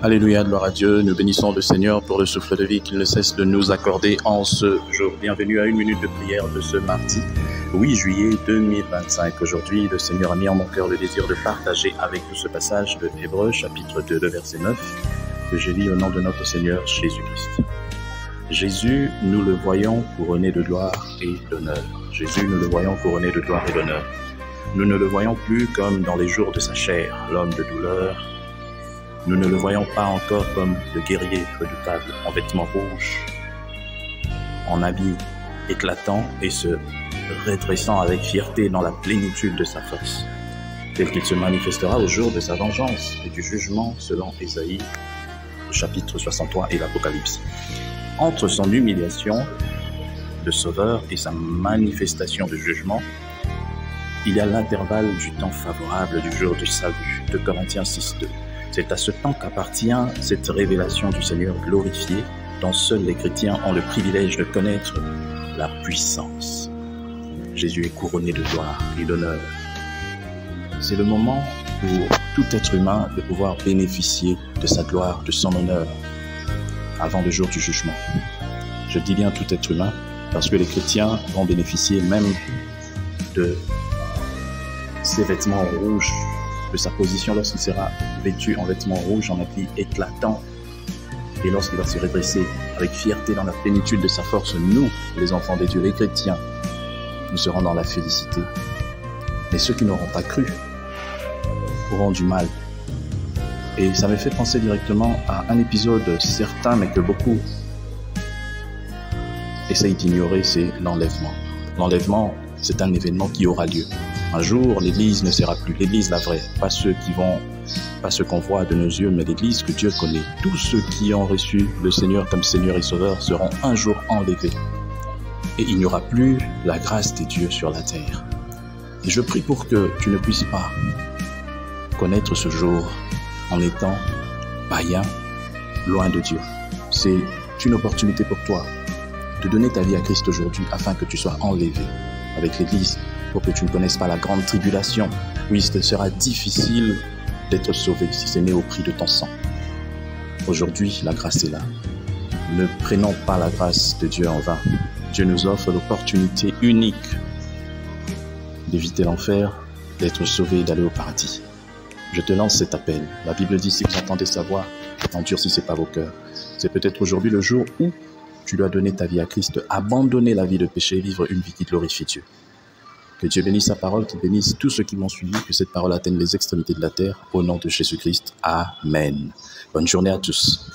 Alléluia, gloire à Dieu. Nous bénissons le Seigneur pour le souffle de vie qu'il ne cesse de nous accorder en ce jour. Bienvenue à une minute de prière de ce mardi 8 juillet 2025. Aujourd'hui, le Seigneur a mis en mon cœur le désir de partager avec vous ce passage de Hébreux, chapitre 2, le verset 9, que je lis au nom de notre Seigneur Jésus-Christ. Jésus, nous le voyons couronné de gloire et d'honneur. Jésus, nous le voyons couronné de gloire et d'honneur. Nous ne le voyons plus comme dans les jours de sa chair, l'homme de douleur. Nous ne le voyons pas encore comme le guerrier redoutable en vêtements rouges, en habits éclatants et se redressant avec fierté dans la plénitude de sa force, tel qu'il se manifestera au jour de sa vengeance et du jugement selon Ésaïe, chapitre 63 et l'Apocalypse. Entre son humiliation de sauveur et sa manifestation de jugement, il y a l'intervalle du temps favorable du jour du salut, de Corinthiens 6:2. C'est à ce temps qu'appartient cette révélation du Seigneur glorifié, dont seuls les chrétiens ont le privilège de connaître la puissance. Jésus est couronné de gloire et d'honneur. C'est le moment pour tout être humain de pouvoir bénéficier de sa gloire, de son honneur, avant le jour du jugement. Je dis bien tout être humain, parce que les chrétiens vont bénéficier même de ses vêtements rouges, de sa position lorsqu'il sera vêtu en vêtements rouges, en habits éclatants, et lorsqu'il va se redresser avec fierté dans la plénitude de sa force. Nous, les enfants de Dieu, les chrétiens, nous serons dans la félicité. Mais ceux qui n'auront pas cru auront du mal. Et ça me fait penser directement à un épisode certain, mais que beaucoup essayent d'ignorer, c'est l'enlèvement. L'enlèvement, c'est un événement qui aura lieu. Un jour, l'église ne sera plus, l'église la vraie, pas ceux qu'on voit de nos yeux, mais l'église que Dieu connaît. Tous ceux qui ont reçu le Seigneur comme Seigneur et Sauveur seront un jour enlevés. Et il n'y aura plus la grâce des dieux sur la terre. Et je prie pour que tu ne puisses pas connaître ce jour en étant païen, loin de Dieu. C'est une opportunité pour toi de donner ta vie à Christ aujourd'hui afin que tu sois enlevé avec l'église, pour que tu ne connaisses pas la grande tribulation. Oui, ce sera difficile d'être sauvé si ce n'est au prix de ton sang. Aujourd'hui, la grâce est là. Ne prenons pas la grâce de Dieu en vain. Dieu nous offre l'opportunité unique d'éviter l'enfer, d'être sauvé et d'aller au paradis. Je te lance cet appel. La Bible dit, si vous entendez sa voix, n'endurcissez pas vos cœurs. C'est peut-être aujourd'hui le jour où tu dois donner ta vie à Christ, abandonner la vie de péché et vivre une vie qui glorifie Dieu. Que Dieu bénisse sa parole, qu'il bénisse tous ceux qui m'ont suivi, que cette parole atteigne les extrémités de la terre. Au nom de Jésus-Christ, Amen. Bonne journée à tous.